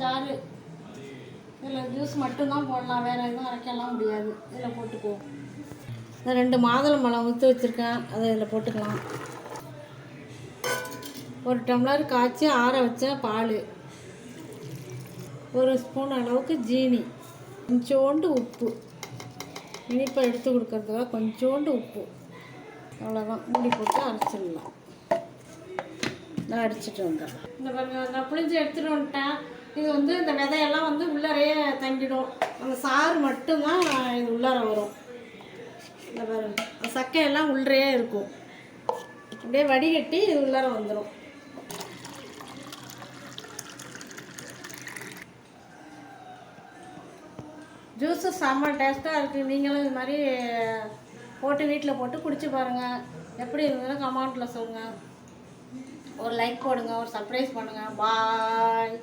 ஜாரு. இதில் ஜூஸ் மட்டும்தான் போடலாம், வேறு எதுவும் அரைக்கலாம் முடியாது. இதில் போட்டுக்குவோம். இந்த 2 மாதுளம்பழம் ஊற்றி வச்சுருக்கேன், அதை இதில் போட்டுக்கலாம். 1 டம்ளர் காய்ச்சி ஆற வச்ச பால், 1 ஸ்பூன் அளவுக்கு ஜீனி, கொஞ்சோண்டு உப்பு, இனிப்பை எடுத்து கொடுக்கறதுக்காக கொஞ்சோண்டு உப்பு, அவ்வளோதான். மூடி போட்டு அரைச்சிடலாம். நான் அடிச்சுட்டு வந்தேன். இந்த பாருங்க, நான் புளிஞ்சு எடுத்துகிட்டு வந்துட்டேன். இது வந்து இந்த விதையெல்லாம் வந்து உள்ளறையே தங்கிடும். அந்த சாறு மட்டும்தான் இது உள்ளார வரும். இந்த பாருங்க, சக்கையெல்லாம் உள்ளறையே இருக்கும். அப்படியே வடிகட்டி இது உள்ளார வந்துடும். ஜூஸு செம்ம டேஸ்ட்டாக இருக்குது. நீங்களும் இது மாதிரி போட்டு வீட்டில் போட்டு குடிச்சு பாருங்கள். எப்படி இருந்ததுன்னு கமெண்ட்டில் சொல்லுங்கள். ஒரு லைக் போடுங்க, ஒரு சர்ப்ரைஸ் பண்ணுங்கள். பாய்.